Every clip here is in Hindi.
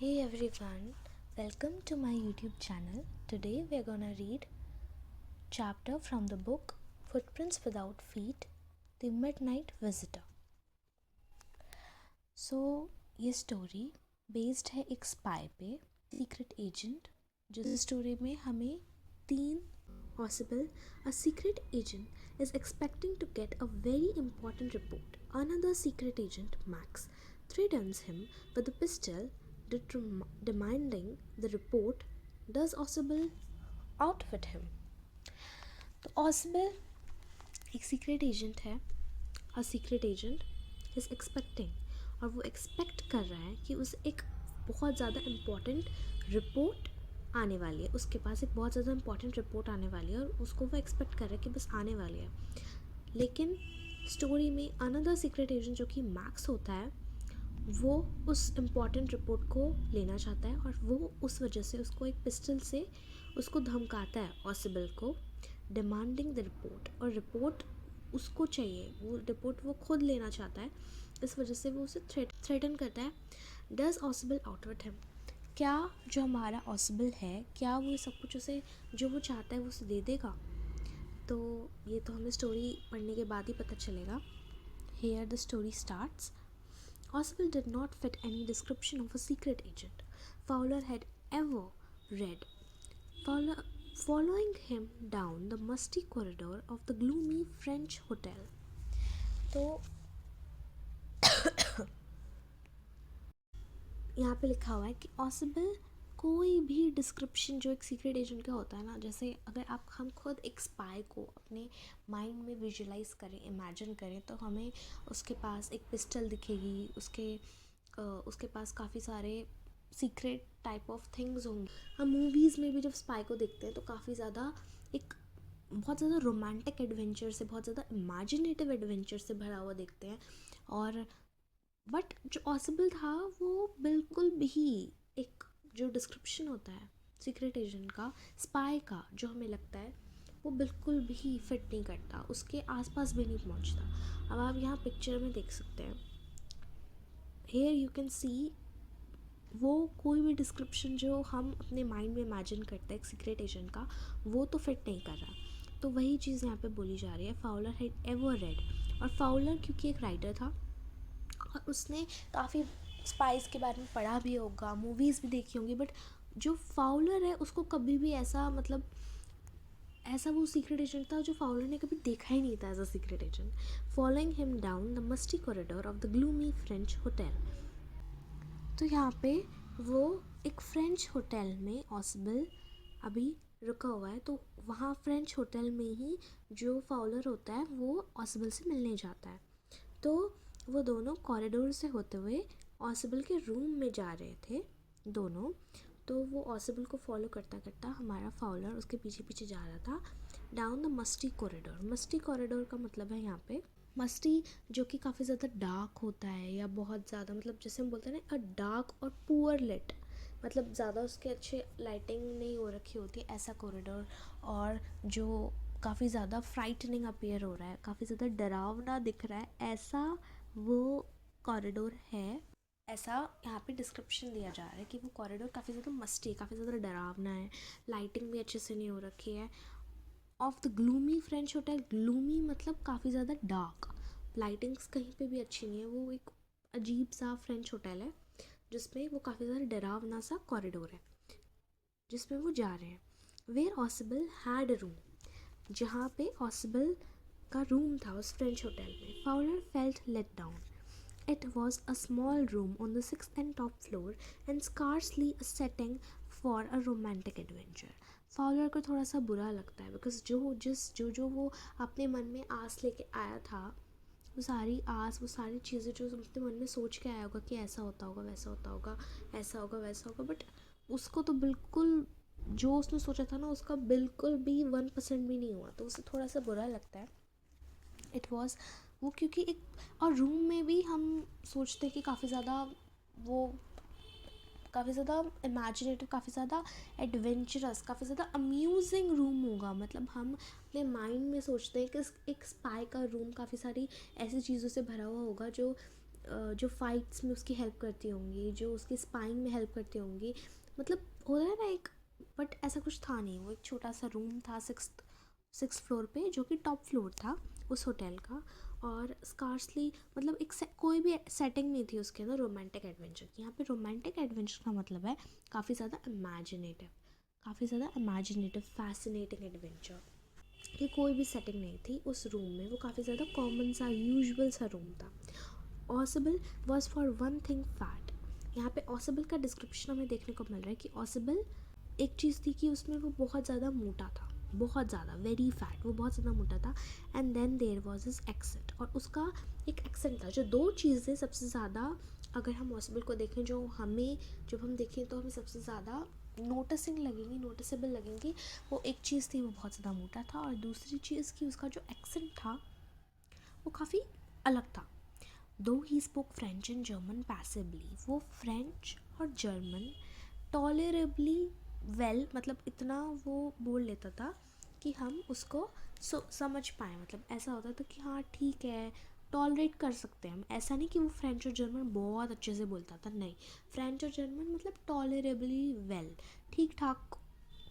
Hey everyone, welcome to my YouTube channel. Today we are gonna read chapter from the book Footprints Without Feet, The Midnight Visitor. ये स्टोरी बेस्ड है एक स्पाई पे, सीक्रेट एजेंट, जिस स्टोरी में हमें तीन possible a secret agent is expecting to get a very important report. Another secret agent, Max, threatens him with a pistol, demanding the report. Does Ausable outwit him? तो ऑसिबल एक सीक्रेट एजेंट है. अ सीक्रेट एजेंट इज एक्सपेक्टिंग, और वो एक्सपेक्ट कर रहा है कि उसे एक बहुत ज़्यादा इम्पॉर्टेंट रिपोर्ट आने वाली है. उसके पास एक बहुत ज़्यादा इम्पॉर्टेंट रिपोर्ट आने वाली है और उसको वो एक्सपेक्ट कर रहा है कि बस आने वाली है. लेकिन स्टोरी में अनदर सीक्रेट एजेंट जो कि मैक्स होता है, वो उस इम्पॉर्टेंट रिपोर्ट को लेना चाहता है और वो उस वजह से उसको एक पिस्टल से उसको धमकाता है ऑसिबल को, डिमांडिंग द रिपोर्ट. और रिपोर्ट उसको चाहिए, वो रिपोर्ट वो खुद लेना चाहता है, इस वजह से वो उसे थ्रेटन करता है. Does ऑसिबल outwit him? क्या जो हमारा ऑसिबल है, क्या वो सब कुछ उसे जो वो चाहता है वो उसे दे देगा? तो ये तो हमें स्टोरी पढ़ने के बाद ही पता चलेगा. Here the story starts. Ausable did not fit any description of a secret agent Fowler had ever read. Following him down the musty corridor of the gloomy French hotel. तो यहाँ पे लिखा हुआ है कि ऑसिबल कोई भी डिस्क्रिप्शन जो एक सीक्रेट एजेंट का होता है ना, जैसे अगर हम खुद एक स्पाई को अपने माइंड में विजुलाइज करें, इमेजिन करें, तो हमें उसके पास एक पिस्टल दिखेगी, उसके पास काफ़ी सारे सीक्रेट टाइप ऑफ थिंग्स होंगी. हम मूवीज़ में भी जब स्पाई को देखते हैं तो काफ़ी ज़्यादा एक बहुत ज़्यादा रोमांटिक एडवेंचर से, बहुत ज़्यादा इमेजिनेटिव एडवेंचर से भरा हुआ देखते हैं. और बट जो ऑसिबल था वो बिल्कुल भी एक जो डिस्क्रिप्शन होता है सीक्रेट एजेंट का, स्पाई का, जो हमें लगता है वो बिल्कुल भी फिट नहीं करता, उसके आसपास भी नहीं पहुंचता. अब आप यहाँ पिक्चर में देख सकते हैं, हेयर यू कैन सी, वो कोई भी डिस्क्रिप्शन जो हम अपने माइंड में इमेजिन करते हैं एक सीक्रेट एजेंट का, वो तो फिट नहीं कर रहा. तो वही चीज़ यहाँ पे बोली जा रही है. फाउलर हैड एवर रेड, और फाउलर क्योंकि एक राइटर था और उसने काफ़ी स्पाइस के बारे में पढ़ा भी होगा, मूवीज़ भी देखी होंगी, बट जो फाउलर है उसको कभी भी ऐसा वो सीक्रेट एजेंट था जो फाउलर ने कभी देखा ही नहीं था as a secret agent. Following him down the musty corridor of the gloomy French hotel. तो यहाँ पे वो एक फ्रेंच होटल में ऑसिबल अभी रुका हुआ है. तो वहाँ फ्रेंच होटल में ही जो फाउलर होता है वो ऑसिबल से मिलने जाता है. तो वो दोनों कॉरिडोर से होते हुए ऑसिबल के रूम में जा रहे थे दोनों. तो वो ऑसिबल को फॉलो करता करता हमारा फाउलर उसके पीछे पीछे जा रहा था down the musty corridor. Musty corridor का मतलब है यहाँ पे मस्टी, जो कि काफ़ी ज़्यादा डार्क होता है, या बहुत ज़्यादा, मतलब जैसे हम बोलते हैं ना, अ डार्क और पुअर लिट, मतलब ज़्यादा उसके अच्छे लाइटिंग नहीं हो रखी होती, ऐसा कॉरिडोर. और जो काफ़ी ज़्यादा फ्राइटनिंग अपीयर हो रहा है, काफ़ी ज़्यादा डरावना दिख रहा है, ऐसा वो कॉरिडोर है. ऐसा यहाँ पे डिस्क्रिप्शन दिया जा रहा है कि वो कॉरिडोर काफ़ी ज़्यादा मस्ती है, काफ़ी ज़्यादा डरावना है, लाइटिंग भी अच्छे से नहीं हो रखी है. Of the gloomy French hotel, gloomy मतलब काफ़ी ज़्यादा डार्क, लाइटिंग्स कहीं पे भी अच्छी नहीं है. वो एक अजीब सा फ्रेंच होटल है जिसमें वो काफ़ी ज़्यादा डरावना सा कॉरिडोर है जिसमें वो जा रहे हैं. Where Ausable had a room, जहाँ पे ऑसिबल का रूम था उस फ्रेंच होटल में. Fowler felt let down. It was a small room on the sixth and top floor and scarcely a setting for a romantic adventure. Fowler को थोड़ा सा बुरा लगता है बिकॉज जो वो अपने मन में आस लेके आया था, वो सारी आस, वो सारी चीज़ें जो अपने मन में सोच के आया होगा कि ऐसा होता होगा, वैसा होता होगा, ऐसा होगा, वैसा होगा, बट उसको तो बिल्कुल जो उसने सोचा था ना उसका बिल्कुल भी 1% भी नहीं हुआ, तो उसे थोड़ा सा बुरा लगता है. इट वॉज वो क्योंकि एक, और रूम में भी हम सोचते हैं कि काफ़ी ज़्यादा इमेजिनेटिव, काफ़ी ज़्यादा एडवेंचरस, काफ़ी ज़्यादा अम्यूजिंग रूम होगा. मतलब हम अपने माइंड में सोचते हैं कि एक स्पाई का रूम काफ़ी सारी ऐसी चीज़ों से भरा हुआ होगा जो जो फाइट्स में उसकी हेल्प करती होंगी, जो उसकी स्पाइंग में हेल्प करती होंगी, मतलब होता है ना एक, बट ऐसा कुछ था नहीं। वो एक छोटा सा रूम था सिक्स फ्लोर पे, जो कि टॉप फ्लोर था उस होटल का। और स्कार्सली मतलब कोई भी सेटिंग नहीं थी उसके अंदर रोमांटिक एडवेंचर की। यहाँ पे रोमांटिक एडवेंचर का मतलब है काफ़ी ज़्यादा इमेजिनेटिव फैसिनेटिंग एडवेंचर। कि कोई भी सेटिंग नहीं थी उस रूम में, वो काफ़ी ज़्यादा कॉमन सा यूजुअल सा रूम था। ऑसिबल was for one thing fat. यहाँ पे ऑसिबल का डिस्क्रिप्शन हमें देखने को मिल रहा है कि ऑसिबल एक चीज़ थी कि उसमें वो बहुत ज़्यादा मोटा था, बहुत ज़्यादा, वेरी फैट, वो बहुत ज़्यादा मोटा था। And then there was his accent, और उसका एक एक्सेंट था। जो दो चीज़ें सबसे ज़्यादा, अगर हम ऑसिबल को देखें, जब हम देखें तो हमें सबसे ज़्यादा नोटिसेबल लगेंगी, वो एक चीज़ थी, वो बहुत ज़्यादा मोटा था, और दूसरी चीज़ कि उसका जो एक्सेंट था वो काफ़ी अलग था। दो he spoke French and German passively, वो फ्रेंच और जर्मन टॉलरेबली वेल, मतलब इतना वो बोल लेता था कि हम उसको समझ पाएँ। मतलब ऐसा होता था कि हाँ ठीक है, टॉलरेट कर सकते हैं हम। ऐसा नहीं कि वो फ्रेंच और जर्मन बहुत अच्छे से बोलता था, नहीं, फ्रेंच और जर्मन मतलब टॉलरेबली वेल, ठीक ठाक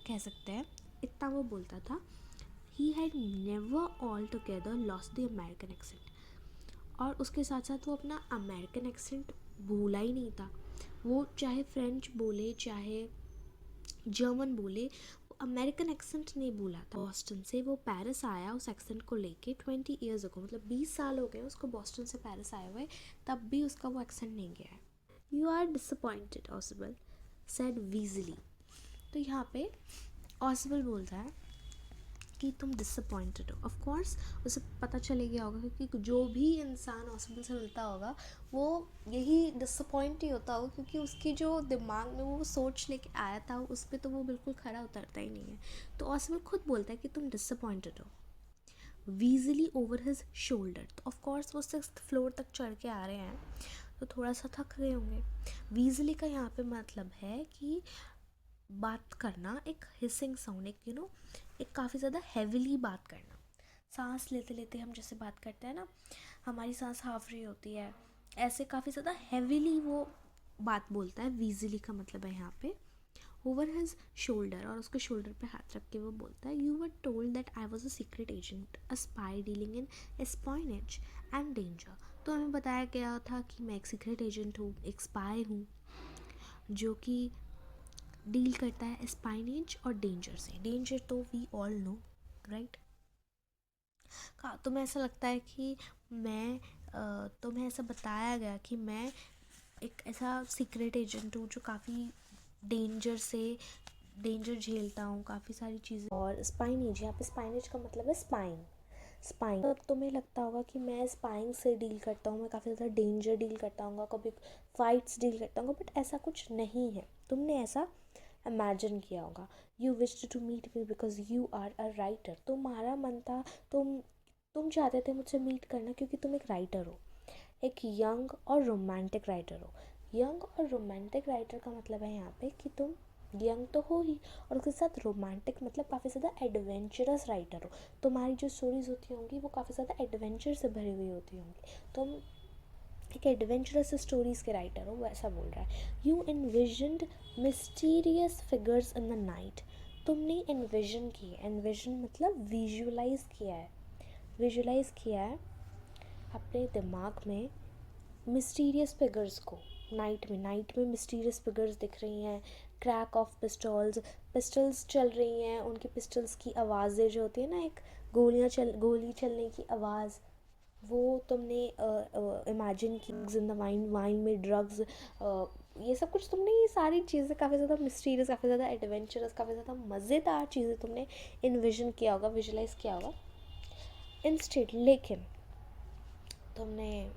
कह सकते हैं, इतना वो बोलता था। He had never all together lost the American accent, और उसके साथ साथ वो अपना अमेरिकन एक्सेंट भूला ही नहीं था। वो चाहे फ्रेंच बोले चाहे जर्मन बोले, वो अमेरिकन एक्सेंट नहीं भूला था। बॉस्टन से वो पेरिस आया उस एक्सेंट को लेके 20 ईयर्स अगो, मतलब 20 साल हो गए उसको बॉस्टन से पेरिस आए हुए, तब भी उसका वो एक्सेंट नहीं गया है। You are disappointed Ausable said wheezily. तो यहाँ पे ऑसिबल बोलता है कि तुम डिसअपॉइंटेड हो। ऑफ कोर्स उसे पता चले गया होगा, क्योंकि जो भी इंसान ऑसिबल से मिलता होगा वो यही डिसअपॉइंट ही होता होगा, क्योंकि उसकी जो दिमाग में वो सोच लेके आया था उस पर तो वो बिल्कुल खरा उतरता ही नहीं है। तो ऑसिबल खुद बोलता है कि तुम डिसअपॉइंटेड हो। वीजली ओवर हिज शोल्डर, तो ऑफकोर्स वो 6th फ्लोर तक चढ़ के आ रहे हैं तो थोड़ा सा थक गए होंगे। वीजली का यहाँ पे मतलब है कि बात करना, एक हिसिंग साउंड, एक काफ़ी ज़्यादा हैविली बात करना। सांस लेते लेते हम जैसे बात करते हैं ना, हमारी सांस हाफ रही होती है, ऐसे काफ़ी ज़्यादा हैविली वो बात बोलता है। वीजली का मतलब है यहाँ पे ओवर हिज शोल्डर, और उसके शोल्डर पे हाथ रख के वो बोलता है, you were told that I was a secret agent, a spy dealing in espionage and danger. तो हमें बताया गया था कि मैं एक सीक्रेट एजेंट हूँ, एक स्पाई हूँ, जो कि डील करता है स्पाइनेज और डेंजर से। डेंजर तो वी ऑल नो, राइट। तुम्हें ऐसा लगता है कि तुम्हें ऐसा बताया गया कि मैं एक ऐसा सीक्रेट एजेंट हूँ जो काफ़ी डेंजर झेलता हूँ, काफ़ी सारी चीज़ें। और स्पाइनेज, यहाँ पे स्पाइनेज का मतलब है स्पाइंग। तो तुम्हें लगता होगा कि मैं स्पाइंग से डील करता हूँ, मैं काफ़ी ज़्यादा डेंजर डील करता हूँ, कभी फाइट्स डील करता हूँ, बट ऐसा कुछ नहीं है। तुमने ऐसा इमेजिन किया होगा। You wished to meet me because you are a writer, तुम्हारा मन था, तुम चाहते थे मुझसे मीट करना क्योंकि तुम एक राइटर हो, एक यंग और रोमांटिक राइटर हो। यंग और रोमांटिक राइटर का मतलब है यहाँ पे कि तुम यंग तो हो ही, और उसके साथ रोमांटिक मतलब काफ़ी ज़्यादा एडवेंचरस राइटर हो। तुम्हारी जो स्टोरीज होती होंगी वो काफ़ी ज़्यादा एडवेंचर से भरी हुई होती होंगी, तुम एक एडवेंचरस स्टोरीज़ के राइटर हो, वो ऐसा बोल रहा है। You envisioned mysterious figures in the night, तुमने एनविजन मतलब विजुलाइज किया है अपने दिमाग में मिस्टीरियस फिगर्स को। नाइट में मिस्टीरियस फिगर्स दिख रही हैं, क्रैक ऑफ पिस्टल्स चल रही हैं, उनकी पिस्टल्स की आवाज़ें जो होती है ना, एक गोली चलने की आवाज़, वो तुमने इमेजिन की। इन द वाइन में ड्रग्स, ये सब कुछ तुमने, ये सारी चीज़ें काफ़ी ज़्यादा मिस्टीरियस, काफ़ी ज़्यादा एडवेंचरस, काफ़ी ज़्यादा मज़ेदार चीज़ें तुमने इन्विजन किया होगा, विजुलाइज किया होगा। इंस्टेड, लेकिन तुमने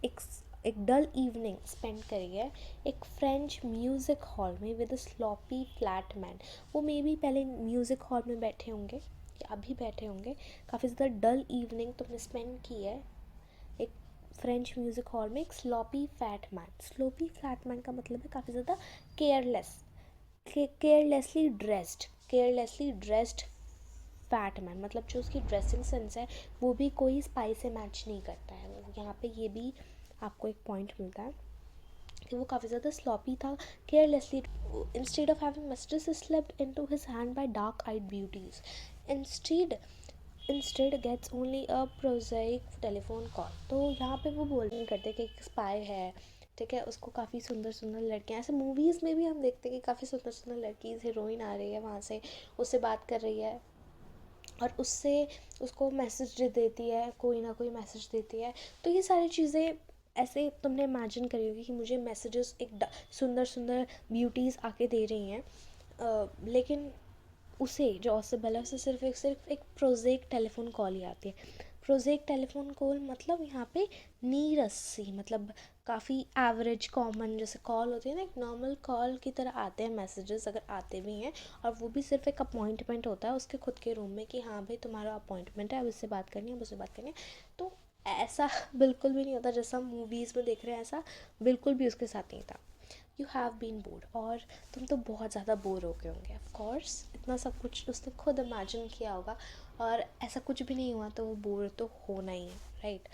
एक एक डल इवनिंग स्पेंड करी है एक फ्रेंच म्यूज़िक हॉल में with a sloppy flat man. वो मे बी पहले म्यूज़िक हॉल में बैठे होंगे या अभी बैठे होंगे। काफ़ी ज़्यादा डल इवनिंग तुमने स्पेंड की है एक फ्रेंच म्यूज़िक हॉल में एक स्लॉपी फ्लैट मैन का मतलब है काफ़ी ज़्यादा केयरलेसली ड्रेस्ड फैट मैन, मतलब जो उसकी ड्रेसिंग सेंस है वो भी कोई स्पाई से मैच नहीं करता है। वो यहाँ पे ये भी आपको एक पॉइंट मिलता है कि वो काफ़ी ज़्यादा स्लॉपी था, carelessly instead of having messages slipped into his hand by dark eyed beauties, instead gets only a prosaic telephone call. तो यहाँ पे वो बोल नहीं करते कि एक स्पाई है, ठीक है, उसको काफ़ी सुंदर सुंदर लड़कियाँ, ऐसे मूवीज़ में भी हम देखते हैं कि काफ़ी सुंदर सुंदर लड़की हीरोइन आ रही है वहाँ से, उससे बात कर रही है और उससे उसको मैसेज देती है, कोई ना कोई मैसेज देती है। तो ये सारी चीज़ें ऐसे तुमने इमेजिन करी होगी कि मुझे मैसेजेस एक सुंदर सुंदर ब्यूटीज़ आके दे रही हैं, लेकिन उसे जो ऑसिबल है उसे सिर्फ एक प्रोजेक टेलीफोन कॉल ही आती है। प्रोजेक टेलीफोन कॉल मतलब यहाँ पे नीरस सी, मतलब काफ़ी एवरेज कॉमन जैसे कॉल होती है ना, एक नॉर्मल कॉल की तरह आते हैं मैसेजेस, अगर आते भी हैं, और वो भी सिर्फ एक अपॉइंटमेंट होता है उसके खुद के रूम में कि हाँ भाई तुम्हारा अपॉइंटमेंट है, अब इससे बात करनी है, अब उससे बात करनी है। तो ऐसा बिल्कुल भी नहीं होता जैसा हम मूवीज़ में देख रहे हैं, ऐसा बिल्कुल भी उसके साथ नहीं था। यू हैव बीन बोर्ड, और तुम तो बहुत ज़्यादा बोर हो गए होंगे। ऑफ कोर्स इतना सब कुछ उसने खुद इमेजिन किया होगा, और ऐसा कुछ भी नहीं हुआ तो वो बोर तो होना ही है, right.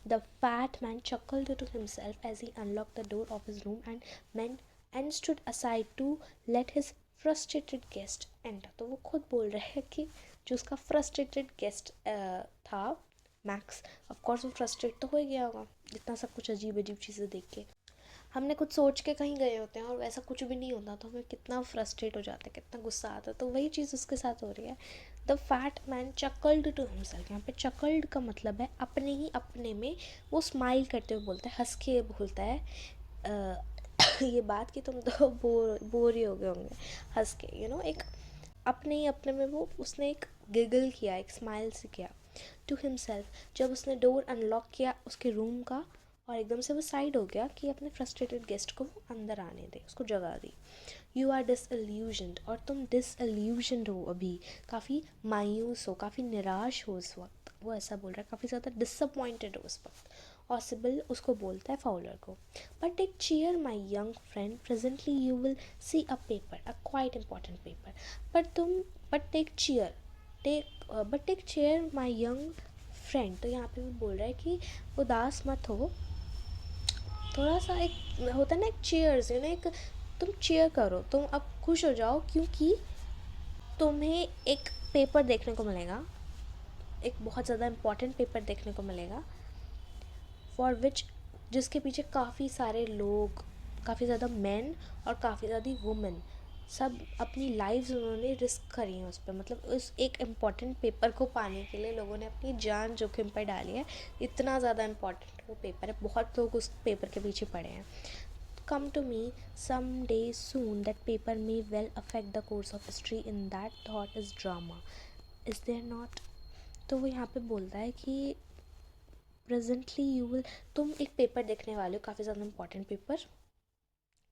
The fat man chuckled to himself as he unlocked the door of his room and stood aside to let his frustrated guest enter। तो वो खुद बोल रहे हैं कि जो उसका frustrated guest था मैक्स, ऑफ कोर्स वो फ्रस्ट्रेट तो हो ही गया होगा इतना सब कुछ अजीब अजीब चीज़ें देख के। हमने कुछ सोच के कहीं गए होते हैं और वैसा कुछ भी नहीं होता तो हमें कितना फ्रस्ट्रेट हो जाता है, कितना गुस्सा आता है, तो वही चीज़ उसके साथ हो रही है। The fat man chuckled to himself, यहाँ पे चकल्ड का मतलब है अपने ही अपने में, वो स्माइल करते हुए बोलता है, हंस के बोलता है ये बात कि तुम तो बोर ही हो गए होंगे हंस के, एक अपने ही अपने में वो उसने एक गिगल किया, एक स्माइल से किया। टू हिमसेल्फ, जब उसने डोर अनलॉक किया उसके रूम का और एकदम से वो साइड हो गया कि अपने फ्रस्ट्रेटेड गेस्ट को वो अंदर आने दे, उसको जगह दी। यू आर डिसइल्यूजन्ड, और तुम डिसइल्यूजन्ड हो, अभी काफ़ी मायूस हो, काफ़ी निराश हो इस वक्त, वो ऐसा बोल रहा है, काफ़ी ज़्यादा डिसअपॉइंटेड हो इस वक्त। ऑसिबल उसको बोलता है फाउलर को, but take chair my young friend, presently you will see a paper, a quite important paper. But take chair my young friend, तो यहाँ पे भी बोल रहा है कि उदास मत हो, थोड़ा सा एक होता है ना, एक चेयर्स, एक तुम चेयर करो, तुम अब खुश हो जाओ क्योंकि तुम्हें एक पेपर देखने को मिलेगा, एक बहुत ज़्यादा इम्पॉर्टेंट पेपर देखने को मिलेगा, फॉर विच, जिसके पीछे काफ़ी सारे लोग, काफ़ी ज़्यादा मैन और काफ़ी ज़्यादा वुमेन, सब अपनी लाइव्स उन्होंने रिस्क करी हैं उस पर, मतलब उस एक इम्पॉर्टेंट पेपर को पाने के लिए लोगों ने अपनी जान जोखिम पर डाली है। इतना ज़्यादा इम्पॉर्टेंट वो पेपर है, बहुत लोग उस पेपर के पीछे पड़े हैं। Come to me some day soon, that paper may well affect the course of history, in that thought is drama, is there not। तो वो यहाँ पे बोलता है कि प्रेजेंटली यू विल, तुम एक पेपर देखने वाले हो, काफ़ी ज़्यादा इंपॉर्टेंट पेपर,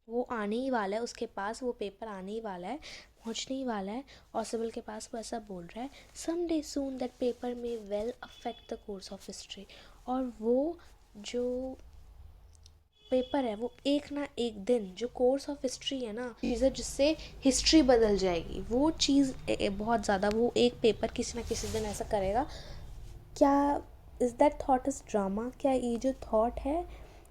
वो आने ही वाला है, उसके पास वो पेपर आने ही वाला है, पहुँचने ही वाला है, ऑसिबल के पास, वो ऐसा बोल रहा है। Some day soon that paper में will affect the course of history, और वो जो पेपर है वो एक ना एक दिन, जो कोर्स ऑफ हिस्ट्री है ना, चीज़ है जिससे हिस्ट्री बदल जाएगी, वो चीज़ बहुत ज़्यादा, वो एक पेपर किसी ना किसी दिन ऐसा करेगा। क्या is that thought is drama, क्या ये जो थॉट है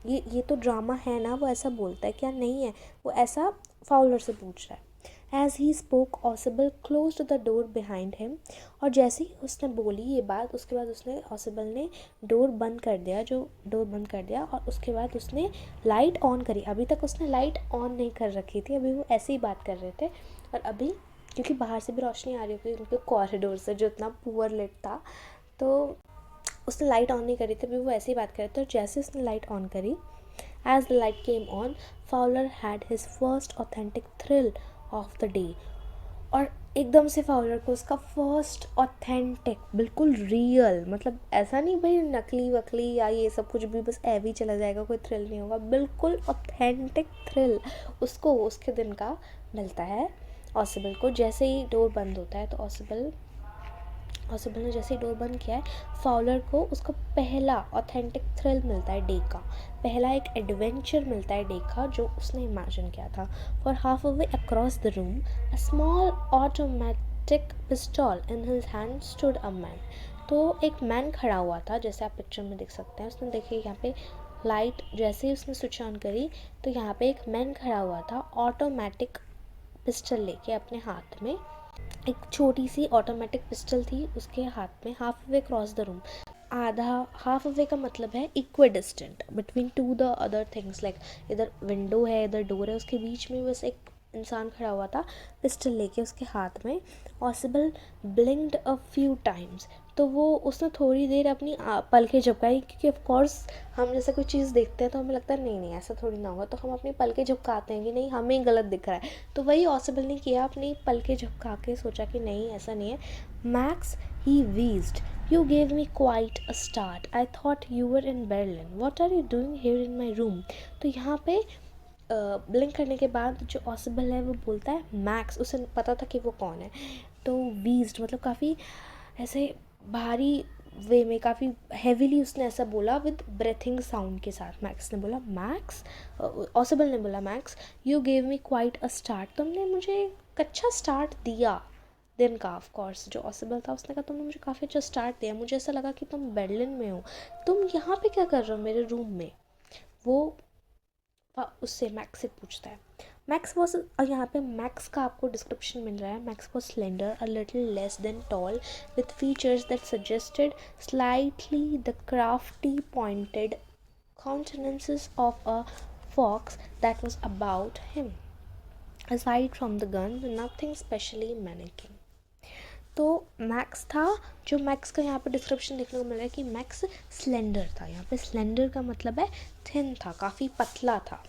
ये तो ड्रामा है ना, वो ऐसा बोलता है, क्या नहीं है, वो ऐसा फाउलर से पूछ रहा है। As he spoke Ausable close the door behind him, और जैसे ही उसने बोली ये बात, उसके बाद उसने ऑसिबल ने डोर बंद कर दिया, और उसके बाद उसने लाइट ऑन करी। अभी तक उसने लाइट ऑन नहीं कर रखी थी, अभी वो ऐसे ही बात कर रहे थे, और अभी क्योंकि बाहर से भी रोशनी आ रही होती उनके कॉरिडोर से जो इतना पुअर लिट था, तो उसने लाइट ऑन नहीं करी थी, अभी वो ऐसे ही बात कर रहे थे, और जैसे उसने लाइट ऑन करी, as the light came on, Fowler had his first authentic thrill of the day, और एकदम से फाउलर को उसका फर्स्ट ऑथेंटिक, बिल्कुल रियल, मतलब ऐसा नहीं भाई नकली वकली या ये सब कुछ भी बस ऐवी चला जाएगा, कोई थ्रिल नहीं होगा, बिल्कुल ऑथेंटिक थ्रिल उसको उसके दिन का मिलता है ऑसिबल को। जैसे ही डोर बंद होता है तो ऑसिबल ने जैसे ही डोर बंद किया है, फाउलर को उसका पहला ऑथेंटिक थ्रिल मिलता है डे का, पहला एक एडवेंचर मिलता है डे का जो उसने इमेजिन किया था। For half a way across the room, a small automatic pistol in his hand stood a man, तो एक मैन खड़ा हुआ था, जैसे आप पिक्चर में देख सकते हैं, उसने देखिए यहाँ पे लाइट जैसे ही उसने स्विच ऑन करी तो यहाँ पे एक मैन खड़ा हुआ था ऑटोमेटिक पिस्टल लेके अपने हाथ में। एक छोटी सी ऑटोमेटिक पिस्टल थी उसके हाथ में, half way cross the room. आधा, हाफ वे का मतलब है equal distant between two the other things, like इधर विंडो है इधर डोर है, उसके बीच में बस एक इंसान खड़ा हुआ था पिस्टल लेके उसके हाथ में। ऑसिबल ब्लिंक्ड अ फ्यू टाइम्स, तो वो उसने थोड़ी देर अपनी पलकें झपकाई, क्योंकि ऑफ कोर्स हम जैसे कोई चीज़ देखते हैं तो हमें लगता है नहीं नहीं ऐसा थोड़ी ना होगा, तो हम अपनी पलकें झपकाते हैं कि नहीं हमें गलत दिख रहा है। तो वही ऑसिबल ने किया, अपनी पलकें झपका के सोचा कि नहीं ऐसा नहीं है। Max, he wheezed, "You gave me quite a start. I thought you were in Berlin. What are you doing here in my room?" तो यहाँ पे ब्लिंक करने के बाद जो ऑसिबल है वो बोलता है मैक्स, उसे पता था कि वो कौन है। तो वीज्ड मतलब काफ़ी ऐसे भारी वे में, काफ़ी हैवीली उसने ऐसा बोला विद ब्रेथिंग साउंड के साथ। मैक्स ने बोला, मैक्स, ऑसिबल ने बोला, max, "you gave me quite a start." तुमने मुझे एक अच्छा स्टार्ट दिया। दिन का, ऑफ कोर्स जो ऑसिबल था उसने कहा तुमने मुझे काफ़ी अच्छा स्टार्ट दिया, मुझे ऐसा लगा कि तुम बर्लिन में हो, तुम यहाँ पे क्या कर रहे हो मेरे रूम में। वो उससे मैक्स से पूछता है। मैक्स वॉज, और यहाँ पे मैक्स का आपको डिस्क्रिप्शन मिल रहा है। Max was slender, a little less than tall, with features that suggested slightly the crafty pointed countenances of a fox that was about him. Aside from the gun, nothing specially menacing. तो मैक्स था, जो मैक्स का यहाँ पे डिस्क्रिप्शन देखने को मिल रहा है कि मैक्स स्लेंडर था। यहाँ पे स्लेंडर का मतलब है थिन था, काफ़ी पतला था।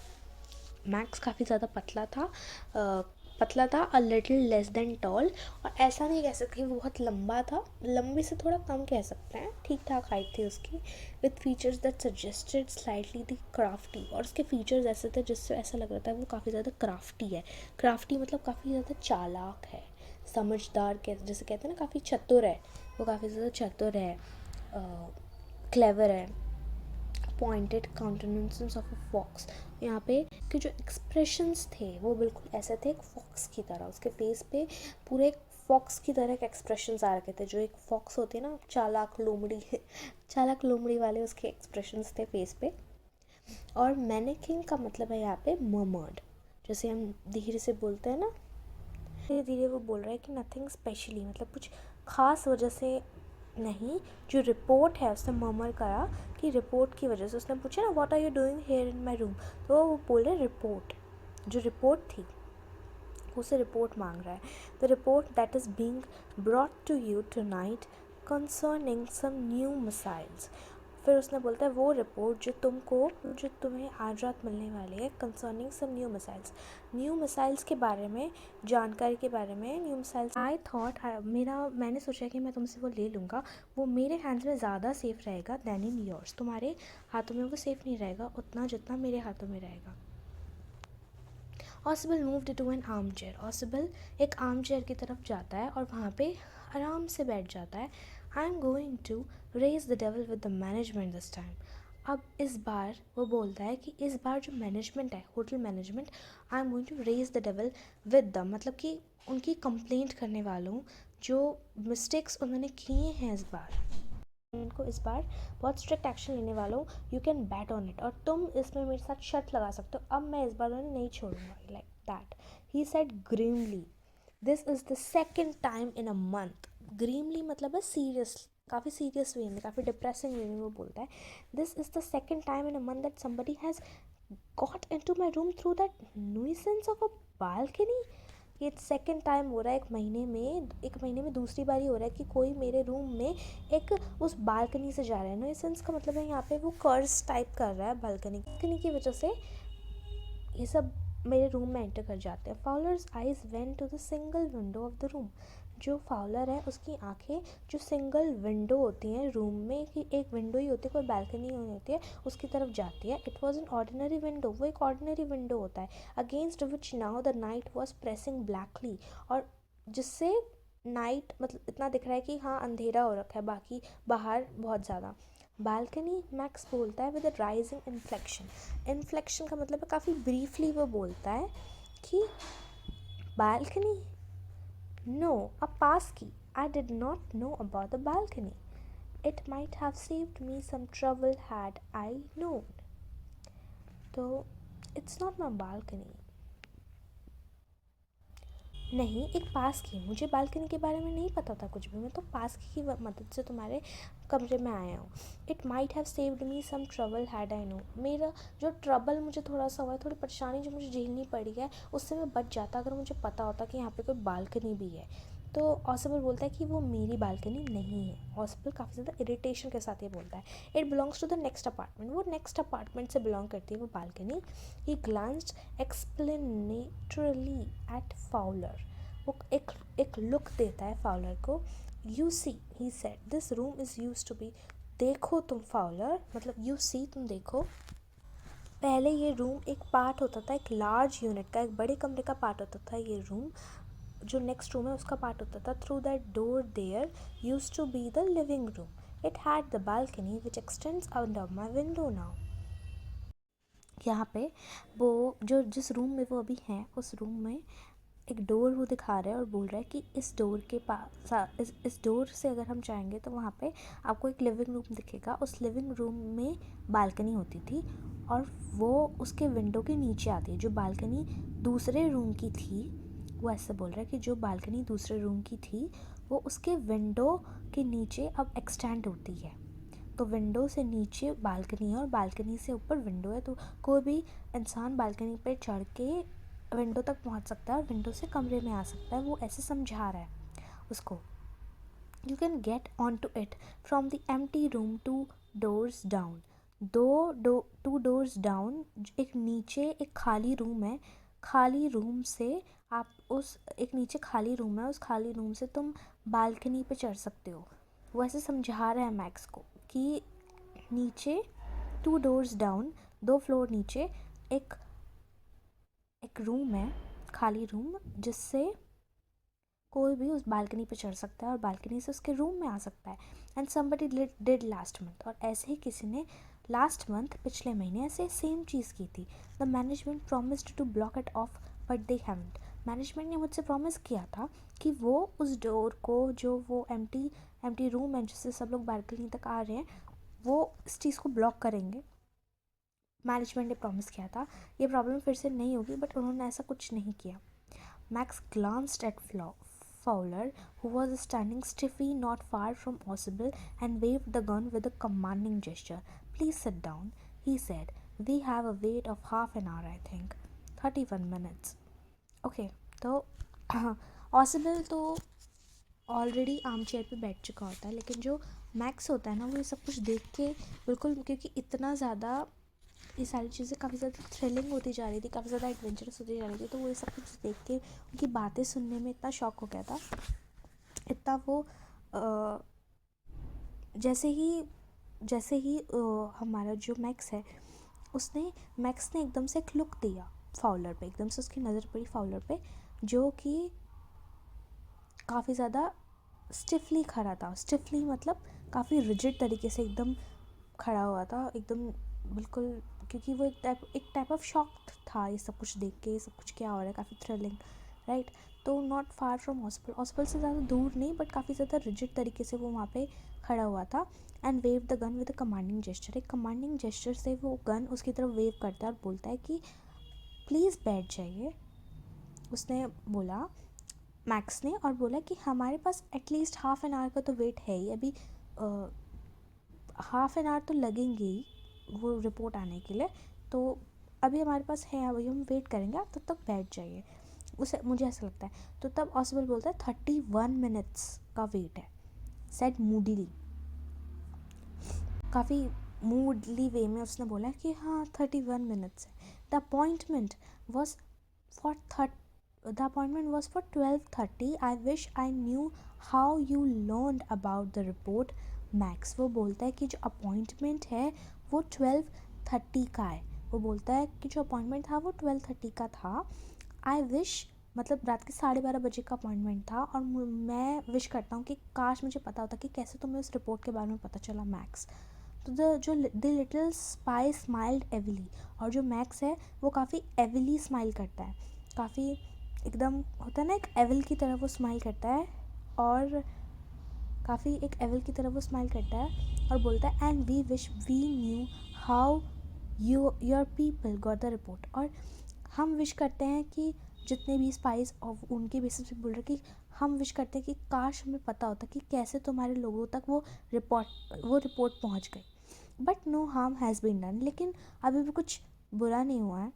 मैक्स काफ़ी ज़्यादा पतला था। A little less than tall, और ऐसा नहीं कह सकते वो बहुत लंबा था, लंबे से थोड़ा कम कह सकते हैं, ठीक ठाक हाइट थी उसकी। With features that suggested slightly the crafty, और उसके फीचर्स ऐसे थे जिससे ऐसा लग रहा था वो काफ़ी ज़्यादा क्राफ्टी है। क्राफ्टी मतलब काफ़ी ज़्यादा चालाक है, समझदार, जैसे कहते हैं ना काफ़ी चतुर है, वो काफ़ी ज़्यादा चतुर है, क्लेवर है। पॉइंटेड काउंटेनेंसेस ऑफ अ फॉक्स, यहाँ पे कि जो एक्सप्रेशंस थे वो बिल्कुल ऐसे थे एक फॉक्स की तरह, उसके फेस पे पूरे एक फॉक्स की तरह के एक्सप्रेशंस आ रखे थे। जो एक फॉक्स होती है ना, चालाक लोमड़ी चालाक लोमड़ी वाले उसके एक्सप्रेशंस थे फेस पे। और मैनेकिंग का मतलब है यहाँ पे मर्मर्ड, जैसे हम धीरे से बोलते हैं ना, धीरे धीरे वो बोल रहा है कि नथिंग स्पेशली, मतलब कुछ ख़ास वजह से नहीं। जो रिपोर्ट है उसने मर्मर करा कि रिपोर्ट की वजह से, उसने पूछा ना what are you doing here in my room, तो वो बोल रहे रिपोर्ट, जो रिपोर्ट थी उसे रिपोर्ट मांग रहा है। The report that is being brought to you tonight concerning some new missiles. फिर उसने बोलता है वो रिपोर्ट जो तुम्हें आज रात मिलने वाली है, कंसर्निंग सम न्यू मिसाइल्स के बारे में, जानकारी के बारे में। न्यू मिसाइल्स, आई थॉट, मैंने सोचा कि मैं तुमसे वो ले लूँगा, वो मेरे हैंड्स में ज़्यादा सेफ़ रहेगा दैन इन योर्स, तुम्हारे हाथों में वो सेफ़ नहीं रहेगा उतना जितना मेरे हाथों में रहेगा। Ausable moved to an armchair, Ausable एक आर्म चेयर की तरफ जाता है और वहाँ पे आराम से बैठ जाता है। I am going to raise the devil with the management this time. अब इस बार वो बोलता है कि इस बार जो मैनेजमेंट है, hotel management, I am going to raise the devil with the, मतलब कि उनकी कंप्लेंट करने वालों जो मिस्टेक्स उन्होंने किए हैं इस बार, उनको इस बार बहुत स्ट्रिक्ट एक्शन लेने वाला हूँ। You can bat on it, और तुम इसमें मेरे साथ शर्त लगा सकते हो, अब मैं इस बार उन्हें नहीं छोड़ूंगा। Like that he said grimly, this is the second time in a month. Grimly मतलब है सीरियस, काफ़ी सीरियस वे में, काफ़ी डिप्रेसिंग वे में वो बोलता है। This is the second time in a month that somebody has got into my room through that nuisance of a balcony. ये सेकेंड टाइम हो रहा है एक महीने में दूसरी बार ही हो रहा है कि कोई मेरे रूम में एक उस बालकनी से जा रहा है। न्यूसेंस का मतलब है यहाँ पे वो कर्स टाइप कर रहा है बालकनी की वजह से ये सब मेरे रूम में एंटर कर जाते हैं। Fowler's eyes went to the single window of the room, जो फाउलर है उसकी आंखें जो सिंगल विंडो होती हैं रूम में, कि एक विंडो ही होती है, कोई बालकनी नहीं होती है, उसकी तरफ जाती है। It was an ordinary window, वो एक ऑर्डिनरी विंडो होता है। Against which now the night was pressing blackly, और जिससे नाइट मतलब इतना दिख रहा है कि हाँ अंधेरा हो रखा है, बाकी बाहर बहुत ज़्यादा। बालकनी, मैक्स बोलता है विद अ राइजिंग इन्फ्लेक्शन का मतलब है काफ़ी ब्रीफली वो बोलता है कि balcony, no, a pass key. I did not know about the balcony. It might have saved me some trouble had I known. तो इट्स नॉट माई बालकनी, नहीं एक पास की, मुझे बालकनी के बारे में नहीं पता था कुछ भी, मैं तो पास की मदद से तुम्हारे कमरे में आया हूँ. It might have saved me some trouble had I know, मेरा जो ट्रबल मुझे थोड़ा सा हुआ है, थोड़ी परेशानी जो मुझे झेलनी पड़ी है, उससे मैं बच जाता अगर मुझे पता होता कि यहाँ पे कोई बालकनी भी है. तो ऑसिबल बोलता है कि वो मेरी बालकनी नहीं है. ऑसिबल काफ़ी ज़्यादा इरिटेशन के साथ ये बोलता है. It belongs to the next apartment, वो नेक्स्ट अपार्टमेंट से बिलोंग करती है वो balcony. He glanced explanatorily at Fowler, वो एक लुक देता है फाउलर को. You see he said this room is use to be, देखो तुम फाउलर, मतलब यू सी तुम देखो, पहले ये रूम एक पार्ट होता था, एक लार्ज यूनिट का, एक बड़े कमरे का पार्ट होता था ये रूम, जो नेक्स्ट रूम है उसका पार्ट होता था. Through that door there use to be the living room. It had the balcony which extends under my window now. यहाँ पे वो जो जिस रूम में वो अभी हैं उस रूम में एक डोर वो दिखा रहा है और बोल रहा है कि इस डोर के पास, इस डोर से अगर हम जाएंगे तो वहाँ पे आपको एक लिविंग रूम दिखेगा. उस लिविंग रूम में बालकनी होती थी और वो उसके विंडो के नीचे आती है. जो बालकनी दूसरे रूम की थी, वो ऐसे बोल रहा है कि जो बालकनी दूसरे रूम की थी वो उसके विंडो के नीचे अब एक्सटेंड होती है. तो विंडो से नीचे बालकनी है और बालकनी से ऊपर विंडो है, तो कोई भी इंसान बालकनी पर चढ़ के विंडो तक पहुंच सकता है और विंडो से कमरे में आ सकता है. वो ऐसे समझा रहा है उसको. You can get on to it from the empty room 2 doors down. 2 doors down, एक नीचे एक खाली रूम है, खाली रूम से आप उस एक नीचे खाली रूम है, उस खाली रूम से तुम बालकनी पे चढ़ सकते हो. वो ऐसे समझा रहा है मैक्स को कि नीचे 2 doors डाउन, 2 फ्लोर नीचे एक रूम है, खाली रूम, जिससे कोई भी उस बालकनी पे चढ़ सकता है और बालकनी से उसके रूम में आ सकता है. And somebody did last month, और ऐसे ही किसी ने लास्ट मंथ पिछले महीने ऐसे सेम चीज़ की थी. The management promised to block it off but they haven't. Management ने मुझसे प्रॉमिस किया था कि वो उस डोर को, जो वो एम्प्टी रूम है जिससे सब लोग बालकनी तक आ रहे हैं, वो इस चीज़ को ब्लॉक करेंगे. मैनेजमेंट ने प्रॉमिस किया था, ये प्रॉब्लम फिर से नहीं होगी, बट उन्होंने ऐसा कुछ नहीं किया. Max glanced at Fowler, who was standing stiffly not far from Ausable, and waved the gun with a commanding gesture. Please sit down, he said. We have a wait of half an hour, I think. 31 minutes. Okay, तो Ausable तो ऑलरेडी आर्म चेयर पे बैठ चुका होता है, लेकिन जो मैक्स होता है ना, वो ये सब कुछ देख के बिल्कुल, क्योंकि इतना ज़्यादा ये सारी चीज़ें काफ़ी ज़्यादा थ्रिलिंग होती जा रही थी, काफ़ी ज़्यादा एडवेंचरस होती जा रही थी, तो वो ये सब कुछ देख के उनकी बातें सुनने में इतना शौक हो गया था, इतना वो जैसे ही हमारा जो मैक्स है, मैक्स ने एकदम से एक लुक दिया फाउलर पे, एकदम से उसकी नज़र पड़ी फाउलर पे, जो कि काफ़ी ज़्यादा स्टिफली खड़ा था. स्टिफली मतलब काफ़ी रिजिड तरीके से एकदम खड़ा हुआ था, एकदम बिल्कुल, क्योंकि वो एक टाइप ऑफ शॉक था ये सब कुछ देख के, ये सब कुछ क्या हो रहा है, काफ़ी थ्रिलिंग, राइट. तो नॉट फार फ्रॉम हॉस्पिटल से ज़्यादा दूर नहीं, बट काफ़ी ज़्यादा रिजिड तरीके से वो वहाँ पे खड़ा हुआ था. And wave the gun with a commanding gesture, एक कमांडिंग जेस्चर से वो गन उसकी तरफ वेव करता है और बोलता है कि प्लीज़ बैठ जाइए. उसने बोला, मैक्स ने, और बोला कि हमारे पास एटलीस्ट हाफ एन आवर का तो वेट है ही, अभी हाफ एन आवर तो लगेंगे ही वो रिपोर्ट आने के लिए, तो अभी हमारे पास है, अभी हम वेट करेंगे, आप तब तक बैठ जाइए. उसे मुझे ऐसा लगता है. तो तब ऑसिबल बोलता है 31 मिनट्स का वेट है, सेड मूडली, काफ़ी मूडली वे में उसने बोला कि हाँ 31 मिनट्स है. The appointment was for 12:30. I wish I knew how you learned about the report, max. वो बोलता है कि जो अपॉइंटमेंट है वो 12:30 का है. वो बोलता है कि जो अपॉइंटमेंट था वो 12:30 का था. आई विश, मतलब रात के 12:30 का अपॉइंटमेंट था, और मैं विश करता हूँ कि काश मुझे पता होता कि कैसे तुम्हें उस रिपोर्ट के बारे में पता चला, मैक्स. तो द लिटिल स्पाई स्माइल्ड एविली, और जो मैक्स है वो काफ़ी एविली स्माइल करता है, काफ़ी एकदम होता है ना, एक एविल की तरह वो स्माइल करता है, और काफ़ी एक एविल की तरह वो स्माइल करता है और बोलता है, and we wish we knew how your people got the report. और हम विश करते हैं कि जितने भी स्पाइस और उनके बेसिस पे बोल रहे कि हम विश करते हैं कि काश हमें पता होता कि कैसे तुम्हारे लोगों तक वो रिपोर्ट पहुंच गई, but no harm has been done. लेकिन अभी भी कुछ बुरा नहीं हुआ है।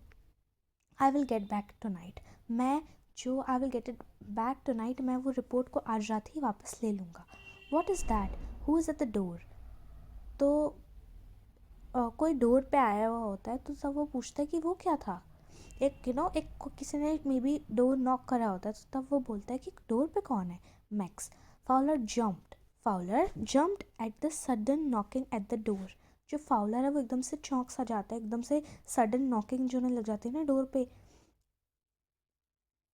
I will get back tonight, I will get it back tonight, मैं वो रिपोर्ट को आज रात ही वापस ले लूँगा। What is that, who is at the door. तो कोई डोर पे आया हुआ होता है तो सब वो पूछता है कि वो क्या था। एक किसी ने मे बी डोर नॉक करा होता है, तो तब वो बोलता है कि डोर पे कौन है। Max, Fowler jumped at the sudden knocking at the door. जो फाउलर है वो एकदम से चौंक सा जाता है, एकदम से सडन नॉकिंग जो लग जाती है ना डोर पे।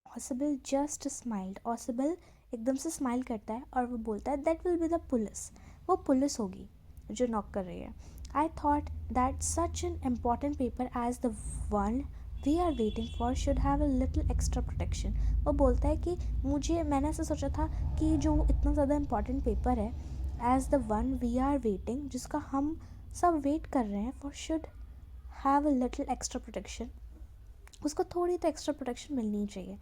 ऑसिबल जस्ट स्माइल्ड, ऑसिबल एकदम से स्माइल करता है और वो बोलता है that will be the police, वो पुलिस होगी जो नॉक कर रही है। I thought that such an important paper as the one we are waiting for should have a little extra protection. वो बोलता है कि मैंने ऐसा सोचा था कि जो इतना ज़्यादा इम्पॉर्टेंट पेपर है as the one we are waiting, जिसका हम सब वेट कर रहे हैं, for should have a little extra protection, उसको थोड़ी तो एक्स्ट्रा प्रोटेक्शन मिलनी चाहिए।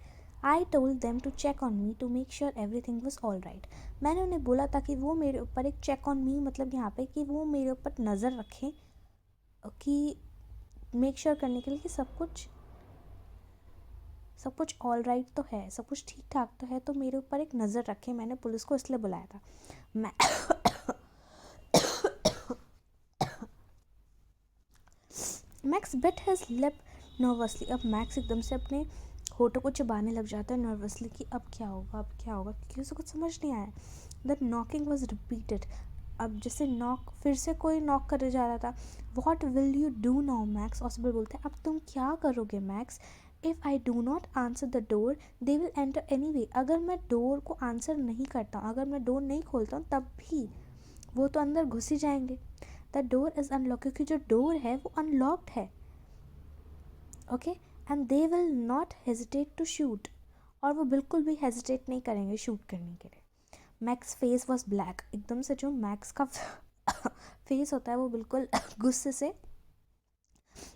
I told them to check on me to make sure everything was all right. मैंने उन्हें बोला था कि वो मेरे ऊपर एक चेक ऑन मी, मतलब यहाँ पे कि वो मेरे ऊपर नज़र रखें, कि मेक श्योर करने के लिए कि सब कुछ ऑल राइट तो है, सब कुछ ठीक ठाक तो है, तो मेरे ऊपर एक नज़र रखें। मैंने पुलिस को इसलिए बुलाया था। मैं max bit his lip nervously. अब मैक्स एकदम से अपने होठों को चबाने लग जाता है नर्वसली कि अब क्या होगा क्योंकि उसे कुछ समझ नहीं आया। That knocking was repeated. अब जैसे फिर से कोई नॉक करे जा रहा था। What will you do now max, ऑसिबल बोलते हैं अब तुम क्या करोगे max. If I do not answer the door they will enter any way. अगर मैं डोर को आंसर नहीं करता हूँ, अगर मैं डोर नहीं खोलता हूँ, तब भी वो तो अंदर घुस ही जाएंगे। द डोर इज़ अनलॉक, क्योंकि जो डोर है वो अनलॉक्ड है। Okay, and they will not hesitate to shoot, और वो बिल्कुल भी हेजिटेट नहीं करेंगे शूट करने के लिए। Max face was black. एकदम से जो मैक्स का फेस होता है वो बिल्कुल गुस्से से,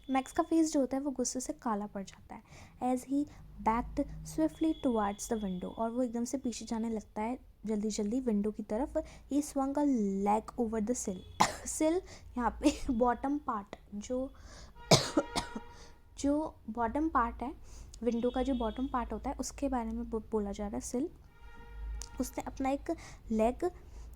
मैक्स का फेस जो होता है वो गुस्से से काला पड़ जाता है। As he backed swiftly towards the window, और वो एकदम से पीछे जाने लगता है जल्दी जल्दी विंडो की तरफ। ही swung a leg over the सिल। सिल यहाँ पे बॉटम पार्ट, जो बॉटम पार्ट है विंडो का, जो बॉटम पार्ट होता है उसके बारे में बोला जा रहा है। सिल, उसने अपना एक लेग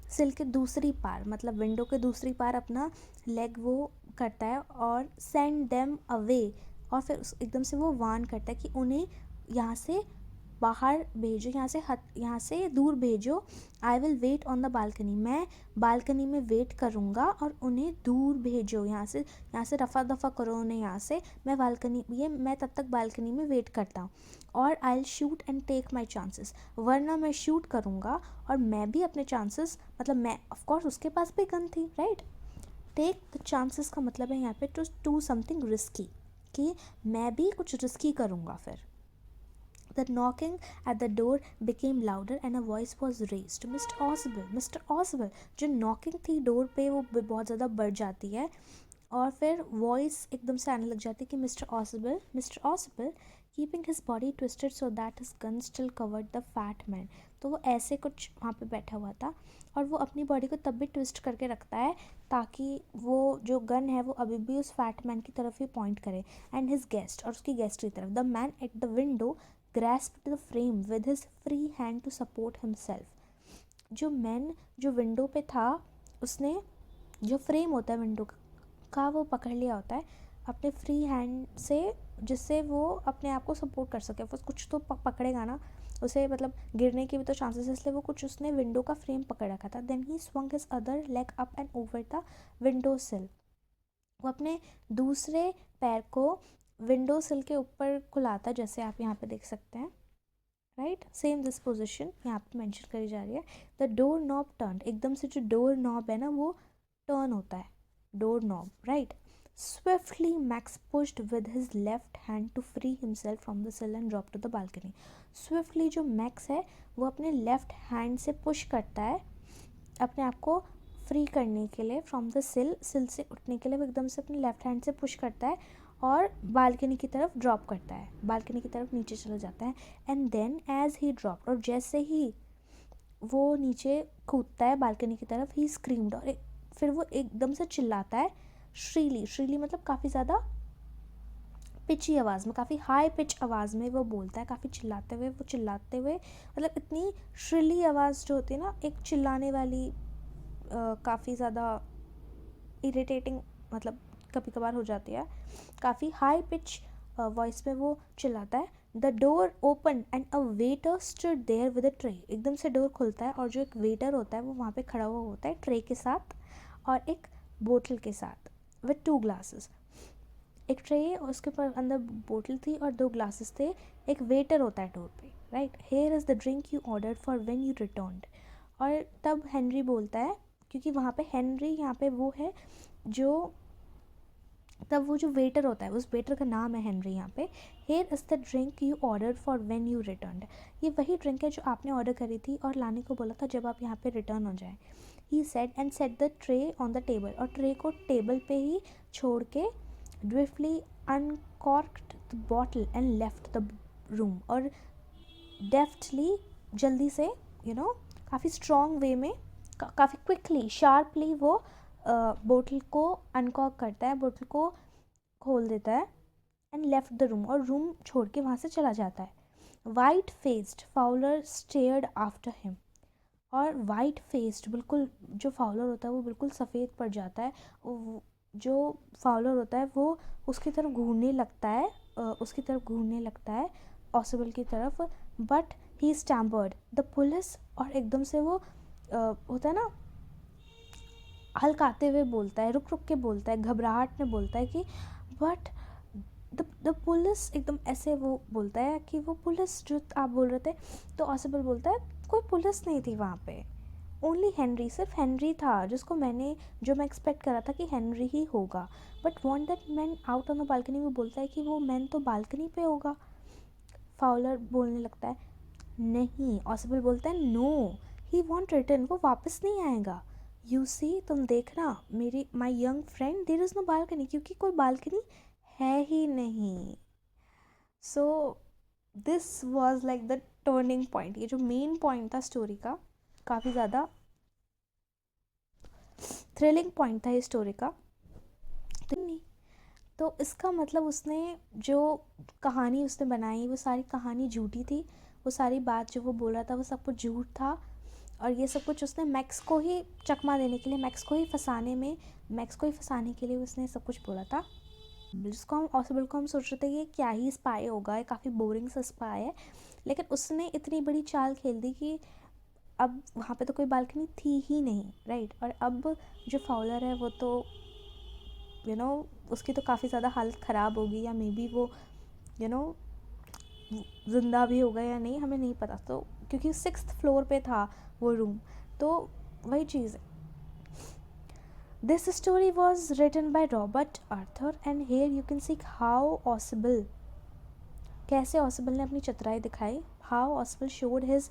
सिल के दूसरी पार, मतलब विंडो के दूसरी पार अपना लेग वो करता है और सेंड देम अवे, और फिर एकदम से वो वार्न करता है कि उन्हें यहाँ से बाहर भेजो, यहाँ से दूर भेजो। I will wait on the balcony, मैं बालकनी में वेट करूँगा और उन्हें दूर भेजो, यहाँ से रफ़ा दफ़ा करो उन्हें यहाँ से। मैं तब तक बालकनी में वेट करता हूँ। और I will shoot and take my chances, वरना मैं शूट करूँगा और मैं भी अपने चांसेस, मतलब मैं ऑफकोर्स उसके पास भी गन थी, राइट। टेक द चांसेस का मतलब है यहाँ पे टू डू समथिंग रिस्की, कि मैं भी कुछ रिस्की करूँगा। फिर The knocking at the door became louder and a voice was raised. Mr. Oswald, जो knocking थी डोर पे वो बहुत ज़्यादा बढ़ जाती है, और फिर वॉइस एकदम से आने लग जाती है कि mister ऑसिबल keeping his body twisted so that his gun still covered the fat man. तो वो ऐसे कुछ वहाँ पे बैठा हुआ था और वो अपनी बॉडी को तब भी ट्विस्ट करके रखता है ताकि वो जो गन है वो अभी भी उस फैट मैन की तरफ ही पॉइंट करे, एंड हिज गेस्ट, और उसकी गेस्ट की तरफ। The man at the window grasped the frame with his free hand to support himself. जो मैन जो विंडो पे था उसने जो फ्रेम होता है विंडो का वो पकड़ लिया होता है अपने फ्री हैंड से, जिससे वो अपने आप को सपोर्ट कर सके। वो कुछ तो पकड़ेगा ना उसे, मतलब गिरने के भी तो चांसेस है, इसलिए वो कुछ उसने विंडो का फ्रेम पकड़ रखा था। Then he swung his other leg up and over the window sill. वो अपने दूसरे पैर को विंडो सिल के ऊपर खुलाता, जैसे आप यहाँ पे देख सकते हैं, राइट। सेम दिस पोजिशन यहाँ पे मेंशन करी जा रही है। द डोर नॉब टर्न, एकदम से जो डोर नॉब है ना वो टर्न होता है, door knob, right. Swiftly, Max pushed with his left hand to free himself from the sill and drop to the balcony. Swiftly जो Max है वो अपने लेफ्ट हैंड से पुश करता है अपने आप को फ्री करने के लिए फ्रॉम द सिल से उठने के लिए वो एकदम से अपने लेफ्ट हैंड से पुश करता है और बालकनी की तरफ ड्रॉप करता है, बालकनी की तरफ नीचे चला जाता है. And then as he drop, और जैसे ही वो नीचे कूदता है बालकनी की तरफ, ही स्क्रीम्ड, और फिर वो एकदम से चिल्लाता है. श्रीली मतलब काफ़ी ज़्यादा पिची आवाज़ में, काफ़ी हाई पिच आवाज़ में वो बोलता है, काफ़ी चिल्लाते हुए मतलब इतनी श्रीली आवाज़ जो होती है ना, एक चिल्लाने वाली, काफ़ी ज़्यादा इरिटेटिंग मतलब कभी कभार हो जाती है, काफ़ी हाई पिच वॉइस में वो चिल्लाता है. The door open and a waiter stood there with a tray. एकदम से डोर खुलता है और जो एक वेटर होता है वो वहाँ पे खड़ा हुआ होता है ट्रे के साथ और एक बोतल के साथ, विद 2 ग्लासेस. एक ट्रे और उसके ऊपर अंदर बोतल थी और 2 ग्लासेस थे. एक वेटर होता है डोर पे, right. Here is the drink you ordered for when you returned. और तब हेनरी बोलता है, क्योंकि वहाँ पे हेनरी यहाँ पे वो है जो, तब वो जो वेटर होता है उस वेटर का नाम है हेनरी यहाँ पे. Here is the drink you ordered for when you returned. ये वही ड्रिंक है जो आपने ऑर्डर करी थी और लाने को बोला था जब आप यहाँ पे रिटर्न हो जाए. He said and set the tray on the table. और ट्रे को टेबल पे ही छोड़ के deftly uncorked the bottle and left the room. और डेफ्टली, जल्दी से, काफ़ी स्ट्रॉन्ग वे में, काफ़ी क्विकली, शार्पली वो बोतल को अनकॉर्क करता है, बोतल को खोल देता है. एंड लेफ्ट द रूम, और रूम छोड़ के वहाँ से चला जाता है. White faced Fowler stared after him. और वाइट फेस्ड, बिल्कुल जो फाउलर होता है वो बिल्कुल सफ़ेद पड़ जाता है. जो फाउलर होता है वो उसकी तरफ घूरने लगता है ऑसिबल की तरफ. But he stammered the police. और एकदम से वो होता है ना, हल्काते हुए बोलता है, रुक के बोलता है, घबराहट में बोलता है कि बट द पुलिस. एकदम ऐसे वो बोलता है कि वो पुलिस जो आप बोल रहे थे. तो ऑसिबल बोलता है कोई पुलिस नहीं थी वहाँ पे, ओनली हेनरी, सिर्फ हेनरी था जो मैं एक्सपेक्ट करा था कि हेनरी ही होगा. But want that man out on the balcony. वो बोलता है कि वो मैन तो बालकनी पे होगा. फाउलर बोलने लगता है नहीं. ऑसिबल बोलता है नो, ही वॉन्ट रिटर्न. वो वापस नहीं आएगा. यू सी, तुम देखना मेरी my young friend, there is no balcony. क्योंकि कोई बालकनी है ही नहीं. So this was like the turning point. ये जो मेन पॉइंट था स्टोरी का, काफ़ी ज़्यादा थ्रिलिंग पॉइंट था ये स्टोरी का. तो इसका मतलब उसने जो कहानी उसने बनाई वो सारी कहानी झूठी थी. वो सारी बात जो वो बोल रहा था वो सब कुछ झूठ था. और ये सब कुछ उसने मैक्स को ही चकमा देने के लिए, मैक्स को ही फंसाने के लिए उसने सब कुछ बोला था. जिसको हम ऑसिबल को हम सोच रहे थे ये क्या ही स्पाई होगा, ये काफ़ी बोरिंग सा स्पाई है. लेकिन उसने इतनी बड़ी चाल खेल दी कि अब वहाँ पे तो कोई बालकनी थी ही नहीं, राइट. और अब जो फाउलर है वो तो उसकी तो काफ़ी ज़्यादा हालत ख़राब होगी, या मे बी वो ज़िंदा भी होगा या नहीं, हमें नहीं पता. तो क्योंकि 6th फ्लोर पे था वो रूम, तो वही चीज़ है. This story was written by Robert Arthur and here you can see how Ausable, कैसे ऑसिबल ने अपनी चतुराई दिखाई, how Ausable showed his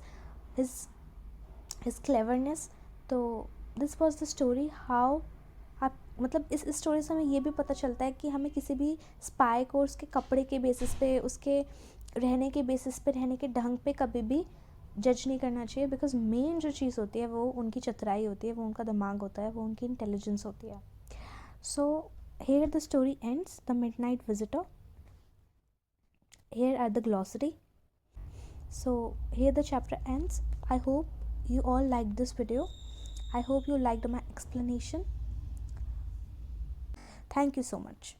cleverness. तो this was the story. How आप मतलब इस स्टोरी से हमें ये भी पता चलता है कि हमें किसी भी स्पाई को उसके कपड़े के बेसिस पे, उसके रहने के बेसिस पे, रहने के ढंग पे कभी भी जज नहीं करना चाहिए. बिकॉज मेन जो चीज़ होती है वो उनकी चतुराई होती है, वो उनका दिमाग होता है, वो उनकी इंटेलिजेंस होती है. So here the story ends, the midnight visitor. Here at the glossary. So here the chapter ends. I hope you all liked this video. I hope you liked my explanation. Thank you so much.